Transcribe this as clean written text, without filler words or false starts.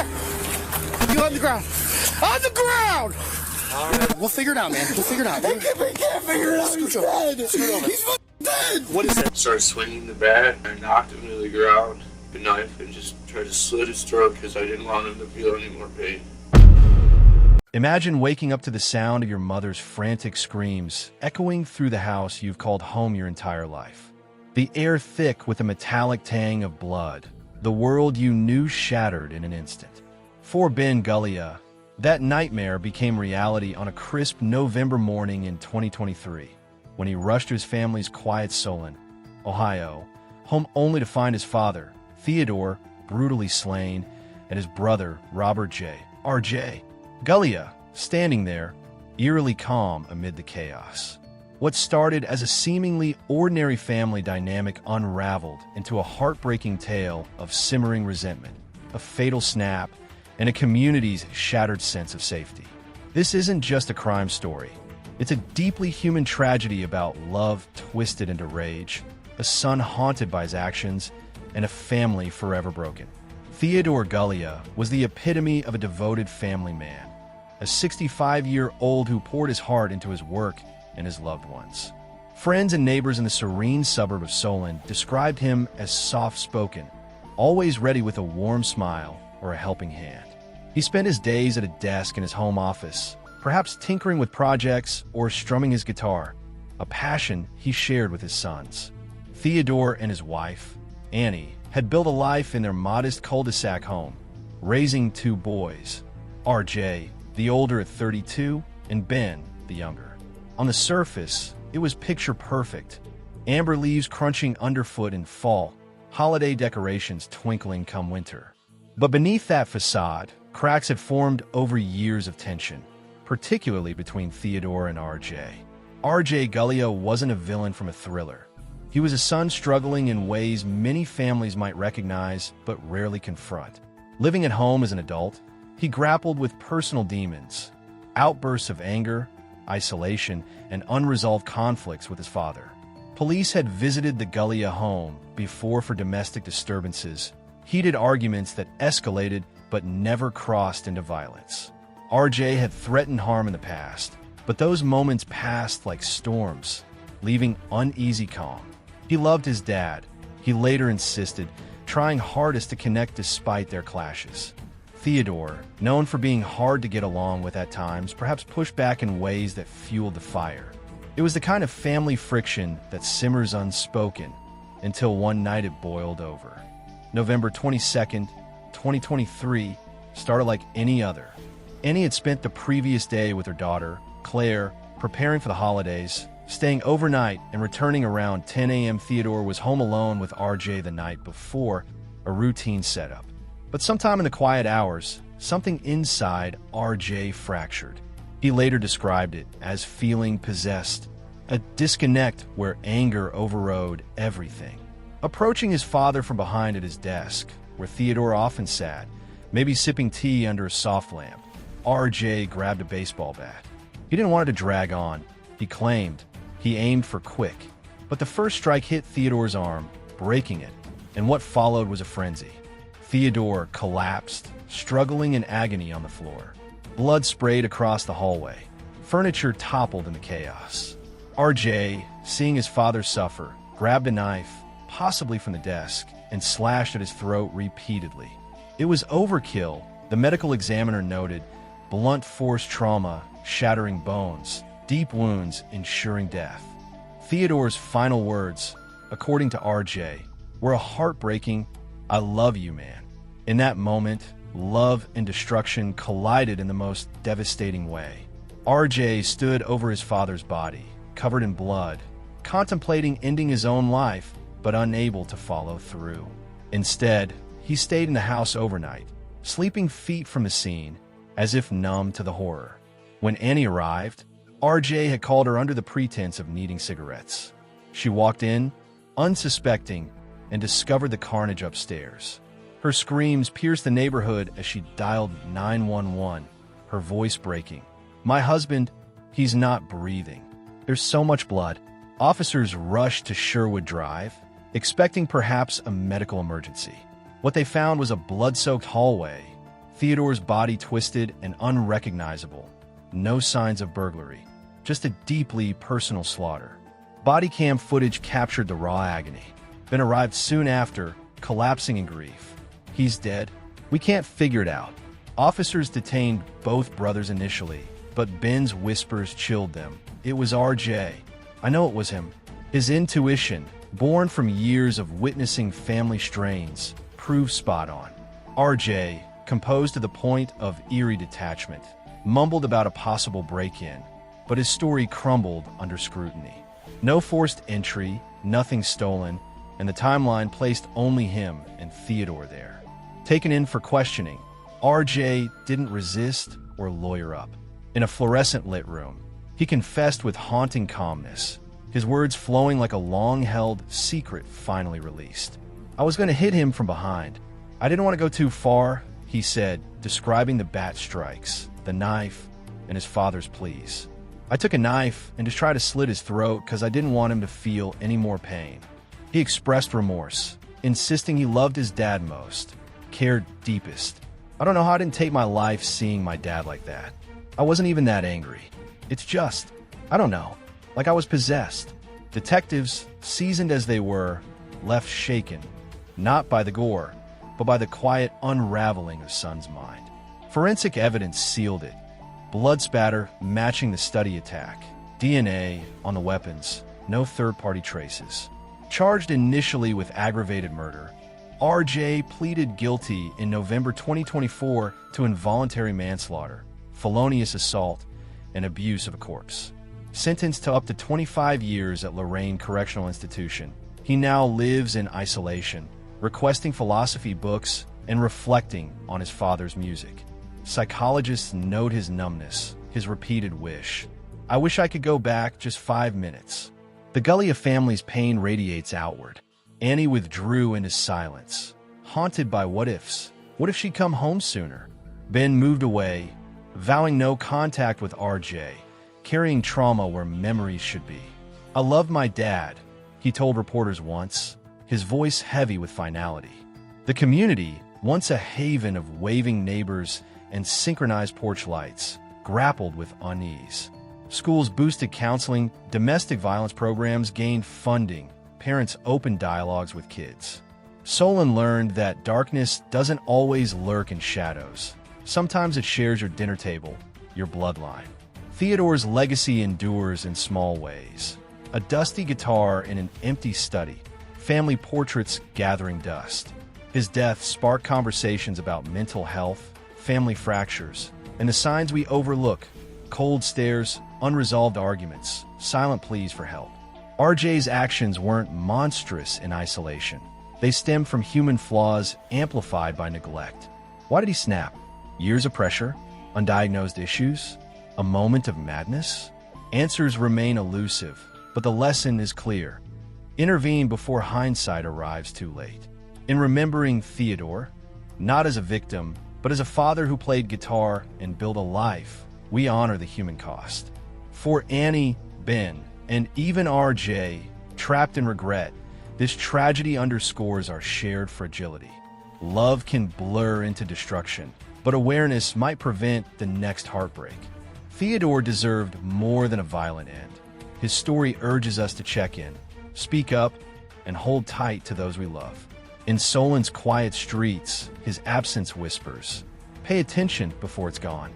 There! You on the ground. On the ground! All right. We'll figure it out, man. We'll figure it out. We can't figure it out. He's dead. He's dead. What is it? Started swinging the bat. I knocked him to the ground with a knife and just tried to slit his throat because I didn't want him to feel any more pain. Imagine waking up to the sound of your mother's frantic screams echoing through the house you've called home your entire life. The air thick with a metallic tang of blood. The world you knew shattered in an instant. For Ben Gullia, that nightmare became reality on a crisp November morning in 2023, when he rushed to his family's quiet Solon, Ohio, home only to find his father, Theodore, brutally slain, and his brother, Robert R.J. Gullia, standing there, eerily calm amid the chaos. What started as a seemingly ordinary family dynamic unraveled into a heartbreaking tale of simmering resentment, a fatal snap, and a community's shattered sense of safety. This isn't just a crime story. It's a deeply human tragedy about love twisted into rage, a son haunted by his actions, and a family forever broken. Theodore Gullia was the epitome of a devoted family man, a 65-year-old who poured his heart into his work and his loved ones. Friends and neighbors in the serene suburb of Solon described him as soft-spoken, always ready with a warm smile or a helping hand. He spent his days at a desk in his home office, perhaps tinkering with projects or strumming his guitar, a passion he shared with his sons. Theodore and his wife, Annie, had built a life in their modest cul-de-sac home, raising two boys, RJ, the older at 32, and Ben, the younger. On the surface, it was picture perfect. Amber leaves crunching underfoot in fall, holiday decorations twinkling come winter. But beneath that facade, cracks had formed over years of tension, particularly between Theodore and RJ. RJ Gullia wasn't a villain from a thriller. He was a son struggling in ways many families might recognize but rarely confront. Living at home as an adult, he grappled with personal demons, outbursts of anger, isolation, and unresolved conflicts with his father. Police had visited the Gullia home before for domestic disturbances, heated arguments that escalated but never crossed into violence. RJ had threatened harm in the past, but those moments passed like storms, leaving uneasy calm. He loved his dad, he later insisted, trying hardest to connect despite their clashes. Theodore, known for being hard to get along with at times, perhaps pushed back in ways that fueled the fire. It was the kind of family friction that simmers unspoken until one night it boiled over. November 22nd, 2023 started like any other. Annie had spent the previous day with her daughter, Claire, preparing for the holidays, staying overnight and returning around 10 a.m. Theodore was home alone with RJ the night before, a routine setup. But sometime in the quiet hours, something inside RJ fractured. He later described it as feeling possessed, a disconnect where anger overrode everything. Approaching his father from behind at his desk, where Theodore often sat, maybe sipping tea under a soft lamp, RJ grabbed a baseball bat. He didn't want it to drag on, he claimed. He aimed for quick. But the first strike hit Theodore's arm, breaking it, and what followed was a frenzy. Theodore collapsed, struggling in agony on the floor. Blood sprayed across the hallway. Furniture toppled in the chaos. RJ, seeing his father suffer, grabbed a knife, possibly from the desk, and slashed at his throat repeatedly. It was overkill, the medical examiner noted, blunt force trauma, shattering bones, deep wounds, ensuring death. Theodore's final words, according to RJ, were a heartbreaking, "I love you, man." In that moment, love and destruction collided in the most devastating way. RJ stood over his father's body, covered in blood, contemplating ending his own life, but unable to follow through. Instead, he stayed in the house overnight, sleeping feet from the scene, as if numb to the horror. When Annie arrived, RJ had called her under the pretense of needing cigarettes. She walked in, unsuspecting, and discovered the carnage upstairs. Her screams pierced the neighborhood as she dialed 911, her voice breaking. "My husband, he's not breathing. There's so much blood." Officers rushed to Sherwood Drive, expecting perhaps a medical emergency. What they found was a blood-soaked hallway, Theodore's body twisted and unrecognizable. No signs of burglary, just a deeply personal slaughter. Body cam footage captured the raw agony. Ben arrived soon after, collapsing in grief. He's dead? We can't figure it out. Officers detained both brothers initially, but Ben's whispers chilled them. It was RJ. I know it was him. His intuition, born from years of witnessing family strains, proved spot on. RJ, composed to the point of eerie detachment, mumbled about a possible break-in, but his story crumbled under scrutiny. No forced entry, nothing stolen, and the timeline placed only him and Theodore there. Taken in for questioning, RJ didn't resist or lawyer up. In a fluorescent-lit room, he confessed with haunting calmness, his words flowing like a long-held secret finally released. I was going to hit him from behind. I didn't want to go too far, he said, describing the bat strikes, the knife, and his father's pleas. I took a knife and just tried to slit his throat because I didn't want him to feel any more pain. He expressed remorse, insisting he loved his dad most, cared deepest. I don't know how I didn't take my life seeing my dad like that. I wasn't even that angry. It's just, I don't know, like I was possessed. Detectives, seasoned as they were, left shaken, not by the gore, but by the quiet unraveling of Son's mind. Forensic evidence sealed it. Blood spatter matching the study attack. DNA on the weapons. No third-party traces. Charged initially with aggravated murder, RJ pleaded guilty in November 2024 to involuntary manslaughter, felonious assault, and abuse of a corpse. Sentenced to up to 25 years at Lorraine Correctional Institution, he now lives in isolation, requesting philosophy books and reflecting on his father's music. Psychologists note his numbness, his repeated wish. I wish I could go back just 5 minutes. The Gullia family's pain radiates outward. Annie withdrew into silence, haunted by what-ifs. What if she'd come home sooner? Ben moved away, vowing no contact with RJ, carrying trauma where memories should be. I loved my dad, he told reporters once, his voice heavy with finality. The community, once a haven of waving neighbors and synchronized porch lights, grappled with unease. Schools boosted counseling, domestic violence programs gained funding, parents opened dialogues with kids. Solon learned that darkness doesn't always lurk in shadows. Sometimes it shares your dinner table, your bloodline. Theodore's legacy endures in small ways. A dusty guitar in an empty study, family portraits gathering dust. His death sparked conversations about mental health, family fractures, and the signs we overlook: cold stares, unresolved arguments, silent pleas for help. RJ's actions weren't monstrous in isolation. They stemmed from human flaws amplified by neglect. Why did he snap? Years of pressure? Undiagnosed issues? A moment of madness? Answers remain elusive, but the lesson is clear. Intervene before hindsight arrives too late. In remembering Theodore, not as a victim, but as a father who played guitar and built a life, we honor the human cost. For Annie, Ben, and even RJ, trapped in regret, this tragedy underscores our shared fragility. Love can blur into destruction, but awareness might prevent the next heartbreak. Theodore deserved more than a violent end. His story urges us to check in, speak up, and hold tight to those we love. In Solon's quiet streets, his absence whispers, "Pay attention before it's gone."